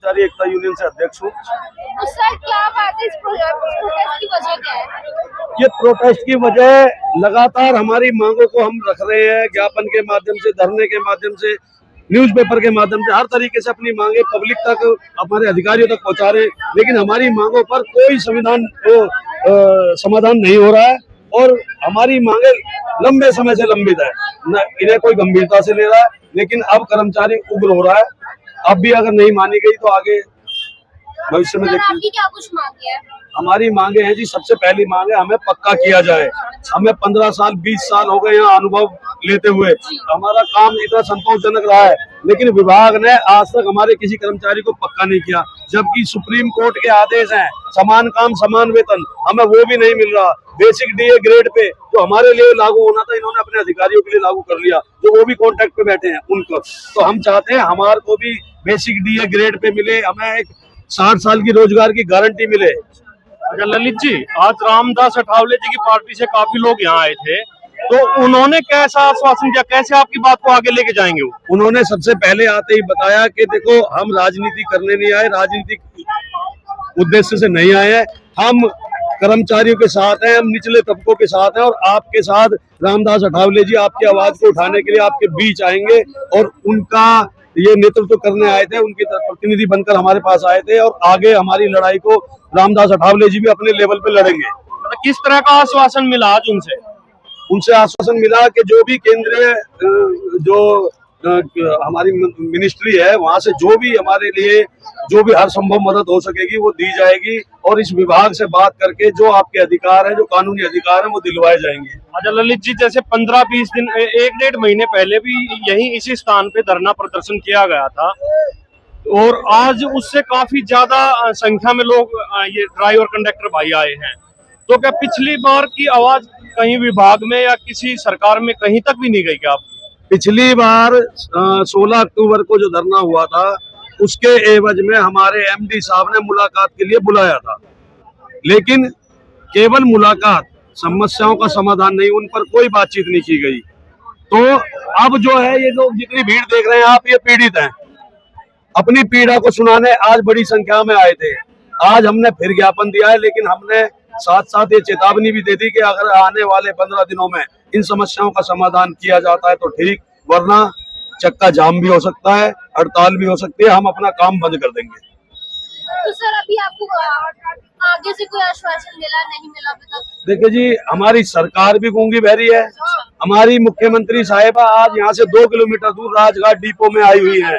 कर्मचारी एकता यूनियन से अध्यक्ष हूँ। तो सर क्या बात है, इस प्रोटेस्ट की वजह क्या है? ये प्रोटेस्ट की वजह लगातार हमारी मांगों को हम रख रहे हैं, ज्ञापन के माध्यम से, धरने के माध्यम से, न्यूज़पेपर के माध्यम से, हर तरीके से अपनी मांगे पब्लिक तक, हमारे अधिकारियों तक पहुंचा रहे हैं, लेकिन हमारी मांगों पर कोई समाधान नहीं हो रहा है और हमारी मांगे लंबे समय से लंबित है, न इन्हें कोई गंभीरता से ले रहा है। लेकिन अब कर्मचारी उग्र हो रहा है, अब भी अगर नहीं मानी गई तो आगे भविष्य में देखते हैं। आपकी क्या कुछ मांगे हैं? हमारी मांगे हैं जी, सबसे पहली मांग है हमें पक्का किया जाए। हमें 15 साल 20 साल हो गए यहाँ अनुभव लेते हुए, हमारा काम इतना संतोषजनक रहा है, लेकिन विभाग ने आज तक हमारे किसी कर्मचारी को पक्का नहीं किया, जबकि सुप्रीम कोर्ट के आदेश हैं समान काम समान वेतन, हमें वो भी नहीं मिल रहा। बेसिक डीए ग्रेड पे जो हमारे लिए लागू होना था, इन्होंने अपने अधिकारियों के लिए लागू कर लिया, जो वो भी कॉन्ट्रैक्ट पे बैठे हैं उनको। तो हम चाहते हैं हमारे को भी बेसिक डीए ग्रेड पे मिले, हमें एक 60 साल की रोजगार की गारंटी मिले। अच्छा ललित जी, आज रामदास अठावले जी की पार्टी से काफी लोग यहाँ आए थे, तो उन्होंने कैसा आश्वासन दिया, कैसे आपकी बात को आगे लेके जाएंगे वो? उन्होंने सबसे पहले आते ही बताया कि देखो हम राजनीति करने नहीं आए, राजनीतिक उद्देश्य से नहीं आए हैं, हम कर्मचारियों के साथ हैं, हम निचले तबकों के साथ हैं और आपके साथ रामदास अठावले जी आपकी आवाज को उठाने के लिए आपके बीच आएंगे और उनका ये नेतृत्व करने आए थे, उनके प्रतिनिधि बनकर हमारे पास आए थे और आगे हमारी लड़ाई को रामदास अठावले जी भी अपने लेवल पे लड़ेंगे। मतलब किस तरह का आश्वासन मिला आज उनसे? उनसे आश्वासन मिला कि जो भी केंद्रीय जो हमारी मिनिस्ट्री है वहां से जो भी हमारे लिए जो भी हर संभव मदद हो सकेगी वो दी जाएगी और इस विभाग से बात करके जो आपके अधिकार है, जो कानूनी अधिकार है, वो दिलवाए जाएंगे। अच्छा ललित जी, जैसे 15-20 दिन 1-1.5 महीने पहले भी यही इसी स्थान पे धरना प्रदर्शन किया गया था और आज उससे काफी ज्यादा संख्या में लोग ये ड्राइवर कंडक्टर भाई आए हैं, तो क्या पिछली बार की आवाज कहीं विभाग में या किसी सरकार में कहीं तक भी नहीं गई क्या? आप पिछली बार 16 अक्टूबर को जो धरना हुआ था उसके एवज में हमारे एमडी साहब ने मुलाकात के लिए बुलाया था, लेकिन केवल मुलाकात, समस्याओं का समाधान नहीं, उन पर कोई बातचीत नहीं की गई। तो अब जो है ये लोग जितनी भीड़ देख रहे हैं आप, ये पीड़ित हैं, अपनी पीड़ा को सुनाने आज बड़ी संख्या में आए थे। आज हमने फिर ज्ञापन दिया है, लेकिन हमने साथ साथ ये चेतावनी भी दे दी कि अगर आने वाले 15 दिनों में इन समस्याओं का समाधान किया जाता है तो ठीक, वरना चक्का जाम भी हो सकता है, हड़ताल भी हो सकती है, हम अपना काम बंद कर देंगे। तो सर अभी आपको आगे से कोई आश्वासन मिला नहीं मिला अभी तक? देखिए जी, हमारी सरकार भी गूंगी बहरी है। हमारी मुख्यमंत्री साहिबा आज यहाँ से 2 किलोमीटर दूर राजघाट डिपो में आई हुई है,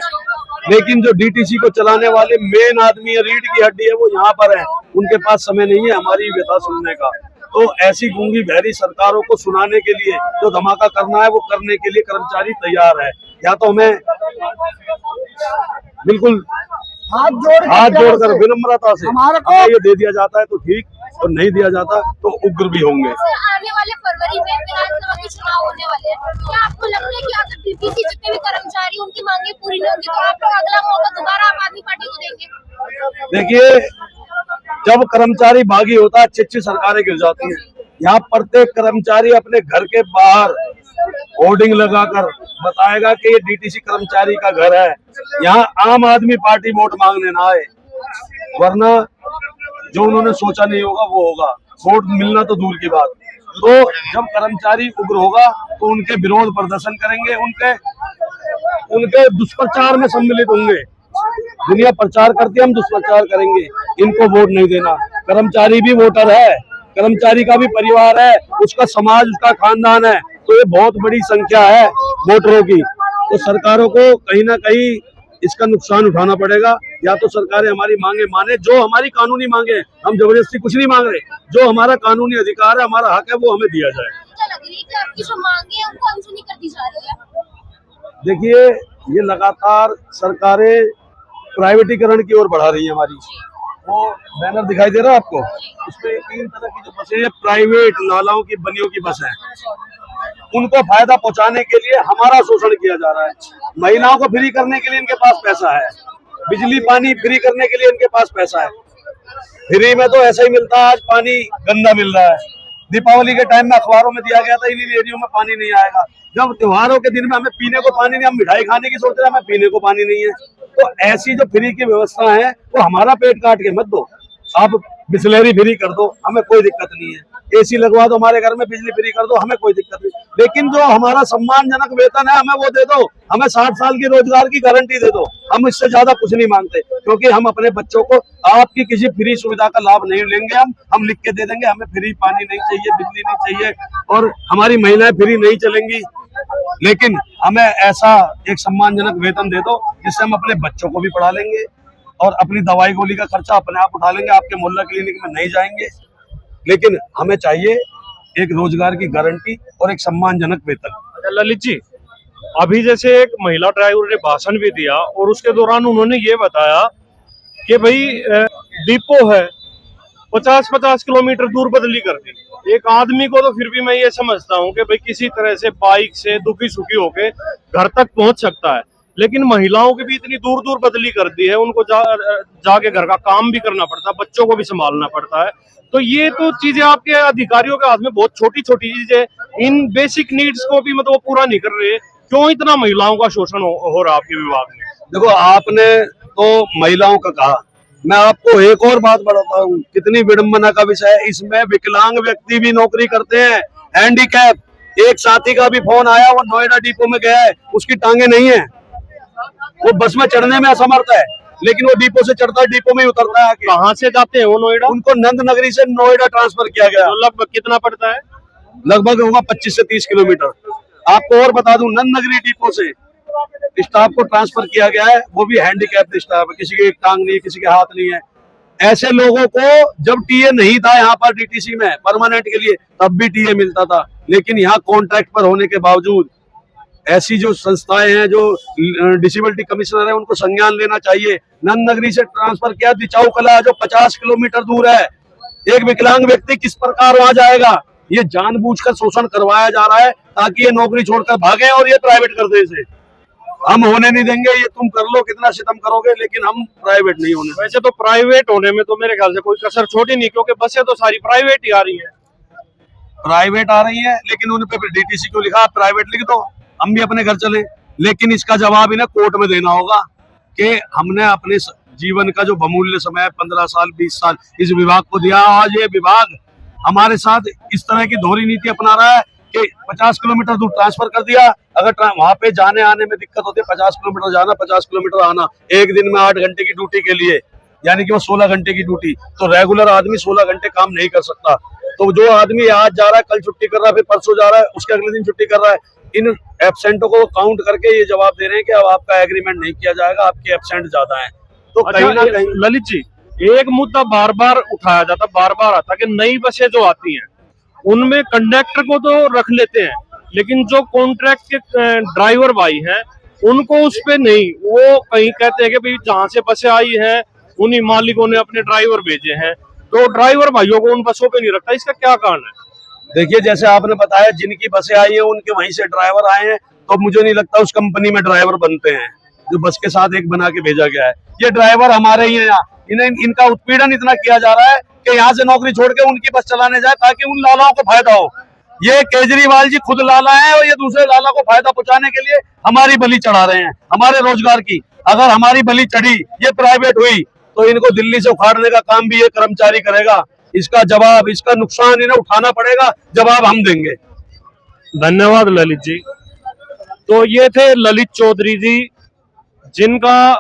लेकिन जो डीटीसी को चलाने वाले मेन आदमी है, रीढ़ की हड्डी है, वो यहाँ पर है, उनके पास समय नहीं है हमारी व्यथा सुनने का। तो ऐसी गूंगी बहरी सरकारों को सुनाने के लिए जो धमाका करना है वो करने के लिए कर्मचारी तैयार है। या तो हमें बिल्कुल हाथ जोड़कर विनम्रता से हमें ये दे दिया जाता है तो ठीक, और नहीं दिया जाता तो उग्र भी होंगे। आने वाले फरवरी में विधानसभा के चुनाव होने वाले हैं, क्या आपको लगता है कि अगर डीटीसी जितने भी कर्मचारी उनकी मांगे पूरी नहीं होंगी तो आप अगला मौका दोबारा आम आदमी पार्टी को देंगे? देखिए, जब कर्मचारी बागी होता है अच्छी सरकारें गिर जाती हैं। यहाँ प्रत्येक कर्मचारी अपने घर के बाहर होर्डिंग लगाकर बताएगा कि ये डीटीसी कर्मचारी का घर है, यहाँ आम आदमी पार्टी वोट मांगने ना आए, वरना जो उन्होंने सोचा नहीं होगा वो होगा, वोट मिलना तो दूर की बात। तो जब कर्मचारी उग्र होगा तो उनके विरोध प्रदर्शन करेंगे, उनके दुष्प्रचार में सम्मिलित होंगे। दुनिया प्रचार करती है, हम दुष्प्रचार करेंगे, इनको वोट नहीं देना। कर्मचारी भी वोटर है, कर्मचारी का भी परिवार है, उसका समाज, उसका खानदान है, तो ये बहुत बड़ी संख्या है वोटरों की। तो सरकारों को कहीं ना कहीं इसका नुकसान उठाना पड़ेगा। या तो सरकारें हमारी मांगे माने, जो हमारी कानूनी मांगे, हम जबरदस्ती कुछ नहीं मांग रहे, जो हमारा कानूनी अधिकार है, हमारा हक है, वो हमें दिया जाए। क्या लग रही है कि आपकी जो मांगे हैं उनको अनसुनी कर दी जा रही है? देखिए, ये लगातार सरकारें प्राइवेटीकरण की ओर बढ़ा रही है हमारी। वो बैनर दिखाई दे रहा है आपको, उसमें 3 तरह की जो बसें हैं, प्राइवेट नालाओं की बनियों की बस है, उनको फायदा पहुंचाने के लिए हमारा शोषण किया जा रहा है। महिलाओं को फ्री करने के लिए इनके पास पैसा है, बिजली पानी फ्री करने के लिए इनके पास पैसा है। फ्री में तो ऐसा ही मिलता है, आज पानी गंदा मिल रहा है। दीपावली के टाइम में अखबारों में दिया गया था इन एरियो में पानी नहीं आएगा। जब त्योहारों के दिन में हमें पीने को पानी नहीं, हम मिठाई खाने की सोच रहे हैं, हमें पीने को पानी नहीं है। तो ऐसी जो फ्री की व्यवस्था है वो हमारा पेट काट के मत दो। आप बिस्लेरी फ्री कर दो, हमें कोई दिक्कत नहीं है। एसी लगवा दो हमारे घर में, बिजली फ्री कर दो, हमें कोई दिक्कत नहीं। लेकिन जो हमारा सम्मानजनक वेतन है हमें वो दे दो, हमें 60 साल की रोजगार की गारंटी दे दो। हम इससे ज्यादा कुछ नहीं मांगते, क्योंकि हम अपने बच्चों को आपकी किसी फ्री सुविधा का लाभ नहीं लेंगे। हम लिख के दे देंगे, हमें फ्री पानी नहीं चाहिए, बिजली नहीं चाहिए, और हमारी महिलाएं फ्री नहीं चलेंगी। लेकिन हमें ऐसा एक सम्मानजनक वेतन दे दो जिससे हम अपने बच्चों को भी पढ़ा लेंगे और अपनी दवाई गोली का खर्चा अपने आप उठा लेंगे, आपके मोहल्ला क्लिनिक में नहीं जाएंगे। लेकिन हमें चाहिए एक रोजगार की गारंटी और एक सम्मानजनक वेतन। अच्छा ललित जी, अभी जैसे एक महिला ड्राइवर ने भाषण भी दिया और उसके दौरान उन्होंने ये बताया कि भाई डिपो है 50-50 किलोमीटर दूर बदली कर दी। एक आदमी को तो फिर भी मैं ये समझता हूँ कि भाई किसी तरह से बाइक से दुखी सुखी होके घर तक पहुंच सकता है, लेकिन महिलाओं की भी इतनी दूर दूर बदली कर दी है, उनको जाके घर का काम भी करना पड़ता है, बच्चों को भी संभालना पड़ता है। तो ये तो चीजें आपके अधिकारियों के हाथ में बहुत छोटी छोटी चीजें, इन बेसिक नीड्स को भी मतलब पूरा नहीं कर रहे। क्यों इतना महिलाओं का शोषण हो रहा है आपके विभाग में? देखो, आपने तो महिलाओं का कहा, मैं आपको एक और बात बताता हूँ, कितनी विडंबना का विषय है। इसमें विकलांग व्यक्ति भी नौकरी करते हैं, हैंडीकैप। एक साथी का भी फोन आया, वो नोएडा डिपो में गया है, उसकी टांगे नहीं है, वो बस में चढ़ने में असमर्थ है, लेकिन वो डिपो से चढ़ता है, डिपो में ही उतरता है। आके कहाँ से जाते हैं वो नोएडा? उनको नंद नगरी से नोएडा ट्रांसफर किया गया। तो लगभग कितना पड़ता है? लगभग होगा 25 से 30 किलोमीटर। आपको और बता दूं, नंद नगरी डिपो से स्टाफ को ट्रांसफर किया गया है, वो भी हैंडीकैप स्टाफ है, किसी की एक टांग नहीं, किसी के हाथ नहीं है। ऐसे लोगों को जब टीए नहीं था यहाँ पर डीटीसी में परमानेंट के लिए, तब भी टीए मिलता था, लेकिन यहाँ कॉन्ट्रैक्ट पर होने के बावजूद ऐसी जो संस्थाएं हैं, जो डिसेबिलिटी कमिश्नर है, उनको संज्ञान लेना चाहिए। नंद नगरी से ट्रांसफर किया दिचाऊ कला, जो 50 किलोमीटर दूर है। एक विकलांग व्यक्ति किस प्रकार वहां जाएगा? ये जानबूझकर शोषण करवाया जा रहा है ताकि ये नौकरी छोड़कर भागे और ये प्राइवेट कर दे। इसे हम होने नहीं देंगे। ये तुम कर लो, कितना सितम करोगे, लेकिन हम प्राइवेट नहीं होने। वैसे तो प्राइवेट होने में तो मेरे ख्याल से कोई कसर छोटी नहीं, क्योंकि बसें तो सारी प्राइवेट ही आ रही है। प्राइवेट आ रही है, लेकिन उन पे डीटीसी को लिखा, प्राइवेट लिख दो, हम भी अपने घर चले। लेकिन इसका जवाब इन्हें कोर्ट में देना होगा कि हमने अपने जीवन का जो बहुमूल्य समय 15 साल 20 साल इस विभाग को दिया। आज ये विभाग हमारे साथ इस तरह की दोहरी नीति अपना रहा है कि 50 किलोमीटर दूर ट्रांसफर कर दिया। अगर वहां पे जाने आने में दिक्कत होती है, 50 किलोमीटर जाना 50 किलोमीटर आना, एक दिन में 8 घंटे की ड्यूटी के लिए, यानी कि वो 16 घंटे की ड्यूटी। तो रेगुलर आदमी 16 घंटे काम नहीं कर सकता। तो जो आदमी आज जा रहा है, कल छुट्टी कर रहा है, फिर परसों जा रहा है, उसके अगले दिन छुट्टी कर रहा है, इन एब्सेंटों को काउंट करके ये जवाब दे रहे हैं कि अब आपका एग्रीमेंट नहीं किया जाएगा, आपके एब्सेंट ज्यादा है। तो कहीं ना कहीं ललित जी, एक मुद्दा बार बार उठाया जाता, बार बार आता कि नई बसें जो आती हैं उनमें कंडक्टर को तो रख लेते हैं, लेकिन जो कॉन्ट्रैक्ट के ड्राइवर भाई हैं उनको उस पे नहीं। वो कहीं कहते हैं कि भाई जहां से बसें आई हैं उन्हीं मालिकों ने अपने ड्राइवर भेजे हैं, तो ड्राइवर भाइयों को उन बसों पे नहीं रखता। इसका क्या कारण है? देखिए, जैसे आपने बताया, जिनकी बसें आई हैं उनके वहीं से ड्राइवर आए हैं, तो मुझे नहीं लगता उस कंपनी में ड्राइवर बनते हैं जो बस के साथ एक बना के भेजा गया है। ये ड्राइवर हमारे ही हैं यहाँ। इनका उत्पीड़न इतना किया जा रहा है कि यहाँ से नौकरी छोड़ के उनकी बस चलाने जाए ताकि उन लालाओं को फायदा हो। ये केजरीवाल जी खुद लाला है और ये दूसरे लाला को फायदा पहुंचाने के लिए हमारी बलि चढ़ा रहे हैं, हमारे रोजगार की। अगर हमारी बलि चढ़ी, ये प्राइवेट हुई, तो इनको दिल्ली से उखाड़ने का काम भी ये कर्मचारी करेगा। इसका जवाब, इसका नुकसान इन्हें उठाना पड़ेगा, जवाब हम देंगे। धन्यवाद ललित जी। तो ये थे ललित चौधरी जी, जिनका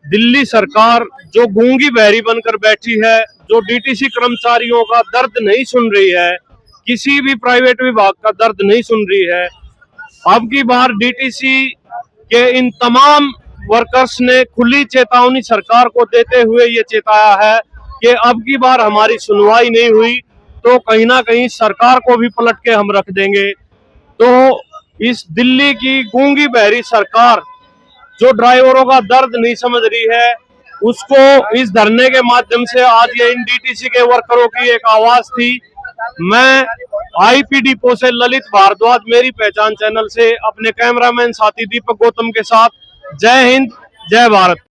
दिल्ली सरकार जो गूंगी बहरी बनकर बैठी है, जो डीटीसी कर्मचारियों का दर्द नहीं सुन रही है, किसी भी प्राइवेट विभाग का दर्द नहीं सुन रही है। अब की बार डीटीसी के इन तमाम वर्कर्स ने खुली चेतावनी सरकार को देते हुए ये चेताया है कि अब की बार हमारी सुनवाई नहीं हुई तो कहीं ना कहीं सरकार को भी पलट के हम रख देंगे। तो इस दिल्ली की गूंगी बहरी सरकार जो ड्राइवरों का दर्द नहीं समझ रही है, उसको इस धरने के माध्यम से आज ये इन डीटीसी के वर्करों की एक आवाज थी। मैं आईपी डिपो से ललित भारद्वाज, मेरी पहचान चैनल से अपने कैमरामैन साथी दीपक गौतम के साथ, जय हिंद, जय भारत।